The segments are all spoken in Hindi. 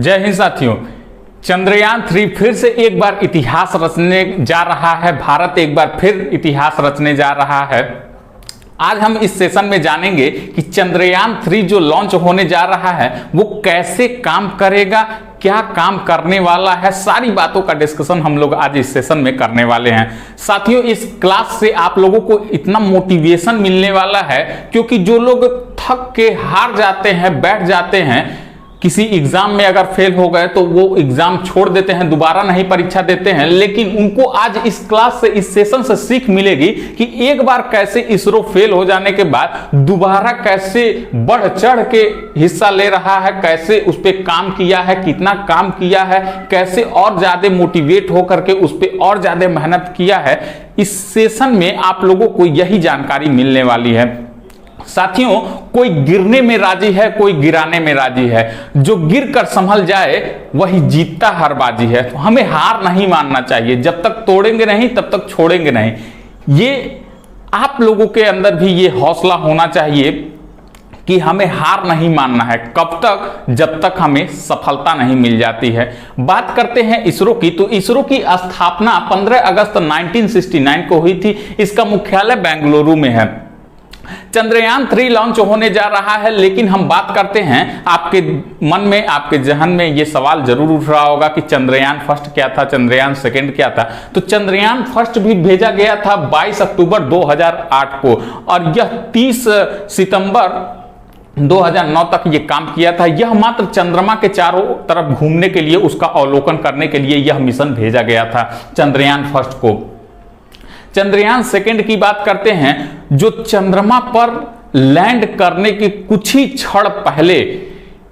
जय हिंद साथियों। चंद्रयान 3 फिर से एक बार इतिहास रचने जा रहा है। भारत एक बार फिर इतिहास रचने जा रहा है। आज हम इस सेशन में जानेंगे कि चंद्रयान 3 जो लॉन्च होने जा रहा है वो कैसे काम करेगा, क्या काम करने वाला है, सारी बातों का डिस्कशन हम लोग आज इस सेशन में करने वाले हैं। साथियों, इस क्लास से आप लोगों को इतना मोटिवेशन मिलने वाला है क्योंकि जो लोग थक के हार जाते हैं, बैठ जाते हैं, किसी एग्जाम में अगर फेल हो गए तो वो एग्जाम छोड़ देते हैं, दोबारा नहीं परीक्षा देते हैं, लेकिन उनको आज इस क्लास से, इस सेशन से सीख मिलेगी कि एक बार कैसे इसरो फेल हो जाने के बाद दोबारा कैसे बढ़ चढ़ के हिस्सा ले रहा है, कैसे उस पर काम किया है, कितना काम किया है, कैसे और ज्यादा मोटिवेट होकर के उस पर और ज्यादा मेहनत किया है। इस सेशन में आप लोगों को यही जानकारी मिलने वाली है। साथियों, कोई गिरने में राजी है, कोई गिराने में राजी है। जो गिर कर संभल जाए वही जीतता हर बाजी है। तो हमें हार नहीं मानना चाहिए। जब तक तोड़ेंगे नहीं तब तक छोड़ेंगे नहीं। ये आप लोगों के अंदर भी ये हौसला होना चाहिए कि हमें हार नहीं मानना है। कब तक? जब तक हमें सफलता नहीं मिल जाती है। बात करते हैं इसरो की, तो इसरो की स्थापना 15 अगस्त 1969 को हुई थी। इसका मुख्यालय बेंगलुरु में है। चंद्रयान 3 लॉन्च होने जा रहा है, लेकिन हम बात करते हैं, आपके मन में, आपके जहन में ये सवाल जरूर उठ रहा होगा कि चंद्रयान फर्स्ट क्या था, चंद्रयान सेकंड क्या था। तो चंद्रयान फर्स्ट भी भेजा गया था 22 अक्टूबर 2008 को और यह 30 सितंबर 2009 तक ये काम किया था। यह मात्र चंद्रमा के चारों तरफ घूमने के लिए, उसका अवलोकन करने के लिए यह मिशन भेजा गया था चंद्रयान फर्स्ट को। चंद्रयान सेकंड की बात करते हैं, जो चंद्रमा पर लैंड करने के कुछ ही क्षण पहले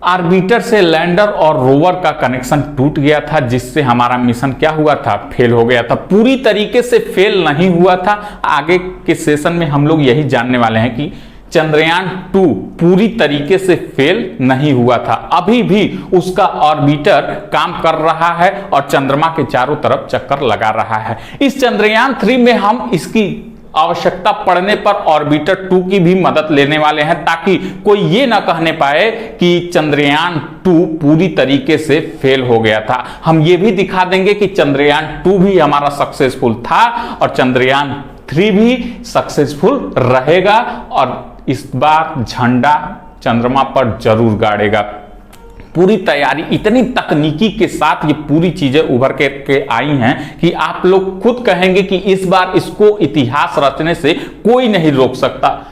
ऑर्बिटर से लैंडर और रोवर का कनेक्शन टूट गया था, जिससे हमारा मिशन क्या हुआ था? फेल हो गया था। पूरी तरीके से फेल नहीं हुआ था। आगे के सेशन में हम लोग यही जानने वाले हैं कि चंद्रयान 2 पूरी तरीके से फेल नहीं हुआ था। अभी भी उसका ऑर्बिटर काम कर रहा है और चंद्रमा के चारों तरफ चक्कर लगा रहा है। इस चंद्रयान 3 में हम इसकी आवश्यकता पड़ने पर ऑर्बिटर 2 की भी मदद लेने वाले हैं, ताकि कोई ये ना कहने पाए कि चंद्रयान 2 पूरी तरीके से फेल हो गया था। हम ये भी दिखा देंगे कि चंद्रयान 2 भी हमारा सक्सेसफुल था और चंद्रयान 3 भी सक्सेसफुल रहेगा और इस बार झंडा चंद्रमा पर जरूर गाड़ेगा। पूरी तैयारी, इतनी तकनीकी के साथ ये पूरी चीजें उभर के आई हैं कि आप लोग खुद कहेंगे कि इस बार इसको इतिहास रचने से कोई नहीं रोक सकता।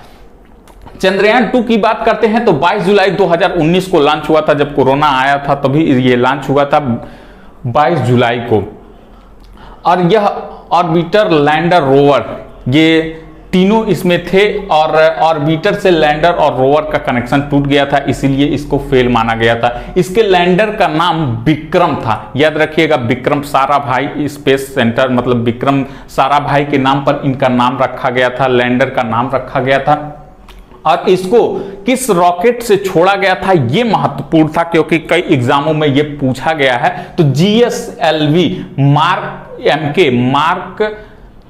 चंद्रयान 2 की बात करते हैं तो 22 जुलाई 2019 को लॉन्च हुआ था। जब कोरोना आया था तभी ये लॉन्च हुआ था 22 जुलाई को। और यह ऑर्बिटर, लैंडर, रोवर, ये तीनों इसमें थे और ऑर्बिटर से लैंडर और रोवर का कनेक्शन टूट गया था, इसीलिए इसको फेल माना गया था। इसके लैंडर का नाम विक्रम था। याद रखिएगा, विक्रम साराभाई स्पेस सेंटर, मतलब विक्रम साराभाई के नाम पर इनका नाम रखा गया था, लैंडर का नाम रखा गया था। और इसको किस रॉकेट से छोड़ा गया था ये महत्वपूर्ण था, क्योंकि कई एग्जामों में ये पूछा गया है। तो GSLV मार्क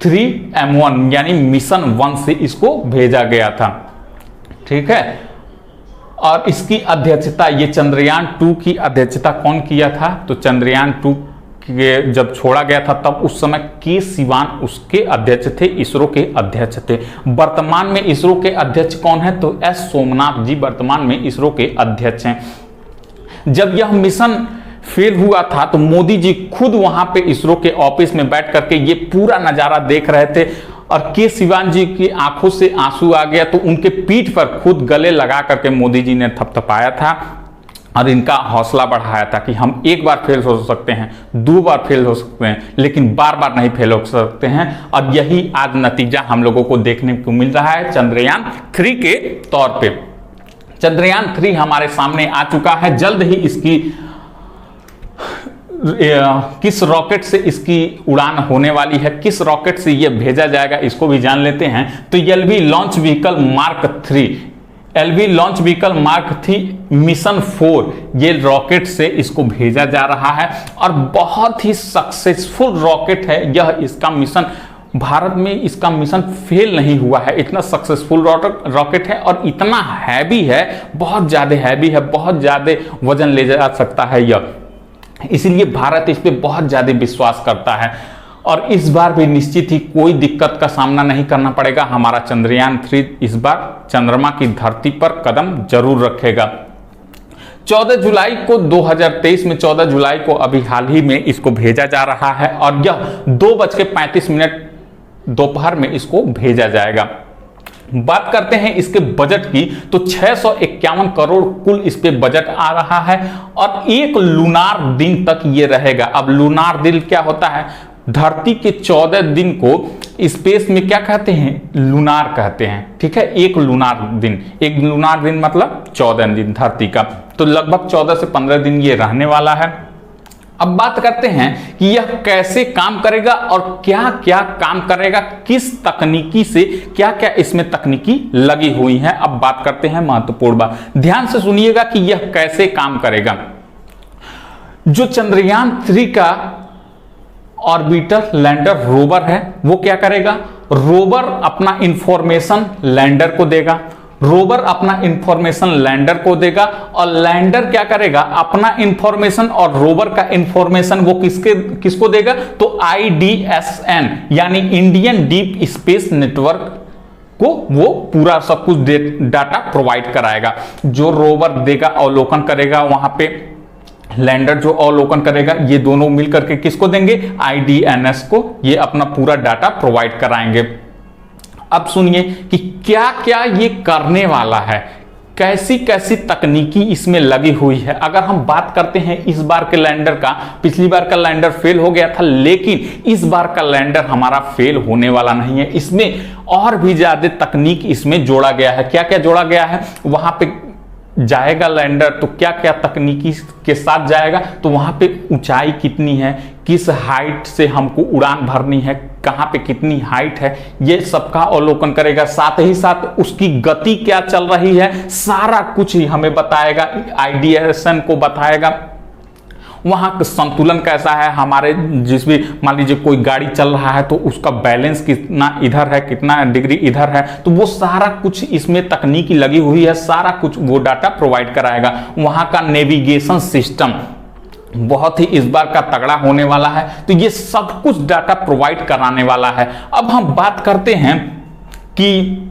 3M1 यानी मिशन 1 से इसको भेजा गया था। ठीक है। और इसकी अध्यक्षता, ये चंद्रयान 2 की अध्यक्षता कौन किया था? तो चंद्रयान 2 के जब छोड़ा गया था तब उस समय के सिवान उसके अध्यक्ष थे, इसरो के अध्यक्ष थे। वर्तमान में इसरो के अध्यक्ष कौन है? तो S सोमनाथ जी वर्तमान में इसरो के अध्यक्ष हैं। जब यह मिशन फेल हुआ था तो मोदी जी खुद वहां पे इसरो के ऑफिस में बैठ करके ये पूरा नजारा देख रहे थे और के सिवान जी की आंखों से आंसू आ गया, तो उनके पीठ पर खुद गले लगा करके मोदी जी ने थपथपाया था और इनका हौसला बढ़ाया था कि हम एक बार फेल हो सकते हैं, 2 बार फेल हो सकते हैं, लेकिन बार बार नहीं फेल हो सकते हैं। और यही आज नतीजा हम लोगों को देखने को मिल रहा है चंद्रयान 3 के तौर पे। चंद्रयान 3 हमारे सामने आ चुका है। जल्द ही इसकी किस रॉकेट से इसकी उड़ान होने वाली है, किस रॉकेट से यह भेजा जाएगा, इसको भी जान लेते हैं। तो LV launch vehicle mark 3, LV launch vehicle mark 3 mission 4, ये रॉकेट से इसको भेजा जा रहा है और बहुत ही सक्सेसफुल रॉकेट है यह। इसका मिशन भारत में इसका मिशन फेल नहीं हुआ है। इतना सक्सेसफुल रॉकेट है और इतना हैवी है, बहुत ज़्यादा हैवी है, बहुत ज़्यादा वजन ले जा सकता है यह, इसलिए भारत इस पर बहुत ज़्यादा विश्वास करता है। और इस बार भी निश्चित ही कोई दिक्कत का सामना नहीं करना पड़ेगा। हमारा चंद्रयान 3 इस बार चंद्रमा की धरती पर कदम जरूर रखेगा। 14 जुलाई को 2023 में 14 जुलाई को अभी हाल ही में इसको भेजा जा रहा है और यह 2:35 दोपहर में इसको भेजा जाएगा। बात करते हैं इसके बजट की, तो 651 करोड़ कुल इस पे बजट आ रहा है और एक लूनार दिन तक ये रहेगा। अब लूनार दिन क्या होता है? धरती के 14 दिन को स्पेस में क्या कहते हैं? लूनार कहते हैं। ठीक है, एक लूनार दिन मतलब 14 दिन धरती का, तो लगभग 14 से 15 दिन ये रहने वाला है। अब बात करते हैं कि यह कैसे काम करेगा और क्या क्या काम करेगा, किस तकनीकी से क्या क्या इसमें तकनीकी लगी हुई है। अब बात करते हैं महत्वपूर्ण बात, ध्यान से सुनिएगा कि यह कैसे काम करेगा। जो चंद्रयान 3 का ऑर्बिटर लैंडर रोवर है वो क्या करेगा? रोवर अपना इंफॉर्मेशन लैंडर को देगा, रोवर अपना इंफॉर्मेशन लैंडर को देगा और लैंडर क्या करेगा? अपना इंफॉर्मेशन और रोवर का इंफॉर्मेशन वो किसको देगा? तो IDSN यानी इंडियन डीप स्पेस नेटवर्क को वो पूरा सब कुछ डाटा प्रोवाइड कराएगा। जो रोवर देगा अवलोकन करेगा, वहां पे लैंडर जो अवलोकन करेगा, ये दोनों मिलकर के किसको देंगे? IDNS को ये अपना पूरा डाटा प्रोवाइड कराएंगे। अब सुनिए कि क्या क्या ये करने वाला है, कैसी कैसी तकनीकी इसमें लगी हुई है। अगर हम बात करते हैं इस बार के लैंडर का, पिछली बार का लैंडर फेल हो गया था, लेकिन इस बार का लैंडर हमारा फेल होने वाला नहीं है। इसमें और भी ज्यादा तकनीक इसमें जोड़ा गया है। क्या क्या जोड़ा गया है? वहां पे जाएगा लैंडर तो क्या क्या तकनीकी के साथ जाएगा, तो वहां पे ऊंचाई कितनी है, किस हाइट से हमको उड़ान भरनी है, कहां पे कितनी हाइट है, ये सबका अवलोकन करेगा। साथ ही साथ उसकी गति क्या चल रही है, सारा कुछ ही हमें बताएगा, IDSN को बताएगा। वहां का संतुलन कैसा है, हमारे जिस भी मान लीजिए कोई गाड़ी चल रहा है तो उसका बैलेंस कितना इधर है, कितना डिग्री इधर है, तो वो सारा कुछ इसमें तकनीकी लगी हुई है, सारा कुछ वो डाटा प्रोवाइड कराएगा। वहां का नेविगेशन सिस्टम बहुत ही इस बार का तगड़ा होने वाला है, तो ये सब कुछ डाटा प्रोवाइड कराने वाला है। अब हम बात करते हैं कि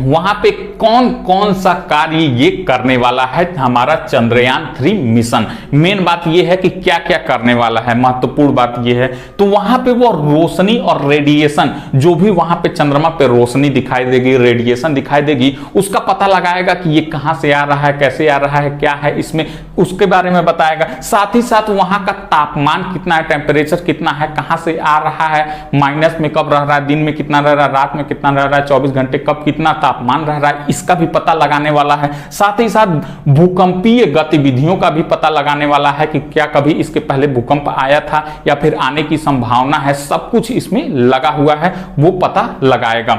वहां पे कौन कौन सा कार्य ये करने वाला है हमारा चंद्रयान 3 मिशन। मेन बात ये है कि क्या क्या करने वाला है, महत्वपूर्ण बात ये है। तो वहां पे वो रोशनी और रेडिएशन, जो भी वहां पे चंद्रमा पे रोशनी दिखाई देगी, रेडिएशन दिखाई देगी, उसका पता लगाएगा कि ये कहां से आ रहा है, कैसे आ रहा है, क्या है इसमें, उसके बारे में बताएगा। साथ ही साथ वहां का तापमान कितना है, टेम्परेचर कितना है, कहां से आ रहा है, माइनस में कब रह रहा है, दिन में कितना रह रहा है, रात में कितना रह रहा है, 24 घंटे कब कितना तापमान रह रहा है, इसका भी पता लगाने वाला है। साथ ही साथ भूकंपीय गतिविधियों का भी पता लगाने वाला है कि क्या कभी इसके पहले भूकंप आया था या फिर आने की संभावना है, सब कुछ इसमें लगा हुआ है, वो पता लगाएगा।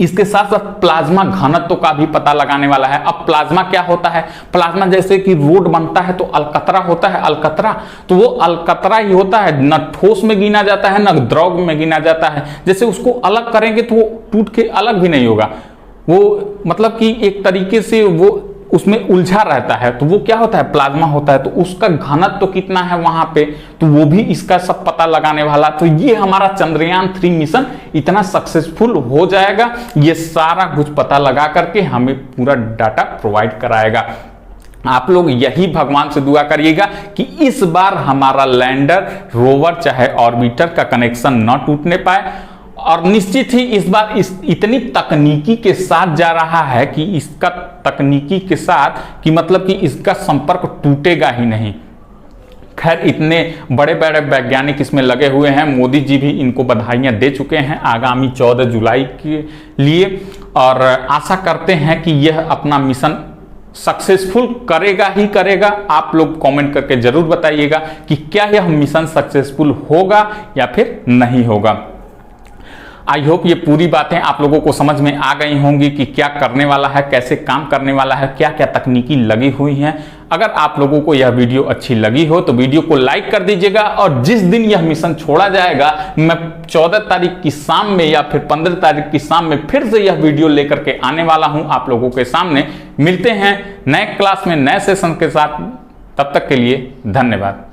इसके साथ साथ प्लाज्मा घनत्व का भी पता लगाने वाला है। अब प्लाज्मा क्या होता है? प्लाज्मा जैसे कि रोड बनता है तो अलकतरा होता है, अलकतरा तो वो अलकतरा ही होता है, न ठोस में गिना जाता है न द्रव में गिना जाता है। जैसे उसको अलग करेंगे तो वो टूट के अलग भी नहीं होगा, वो मतलब कि एक तरीके से वो उसमें उलझा रहता है, तो वो क्या होता है? प्लाज्मा होता है। तो उसका घनत्व तो कितना है वहां पे, तो वो भी इसका सब पता लगाने वाला। तो ये हमारा चंद्रयान 3 मिशन इतना सक्सेसफुल हो जाएगा, ये सारा कुछ पता लगा करके हमें पूरा डाटा प्रोवाइड कराएगा। आप लोग यही भगवान से दुआ करिएगा कि इस बार हमारा लैंडर, रोवर चाहे ऑर्बिटर का कनेक्शन न टूटने पाए, और निश्चित ही इस बार इतनी तकनीकी के साथ जा रहा है कि इसका तकनीकी के साथ कि मतलब कि इसका संपर्क टूटेगा ही नहीं। खैर, इतने बड़े बड़े वैज्ञानिक इसमें लगे हुए हैं, मोदी जी भी इनको बधाइयां दे चुके हैं आगामी 14 जुलाई के लिए, और आशा करते हैं कि यह अपना मिशन सक्सेसफुल करेगा ही करेगा। आप लोग कमेंट करके जरूर बताइएगा कि क्या यह मिशन सक्सेसफुल होगा या फिर नहीं होगा। आई होप ये पूरी बातें आप लोगों को समझ में आ गई होंगी कि क्या करने वाला है, कैसे काम करने वाला है, क्या क्या तकनीकी लगी हुई हैं। अगर आप लोगों को यह वीडियो अच्छी लगी हो तो वीडियो को लाइक कर दीजिएगा, और जिस दिन यह मिशन छोड़ा जाएगा मैं 14 तारीख की शाम में या फिर 15 तारीख की शाम में फिर से यह वीडियो लेकर के आने वाला हूं आप लोगों के सामने। मिलते हैं नए क्लास में नए सेशन के साथ, तब तक के लिए धन्यवाद।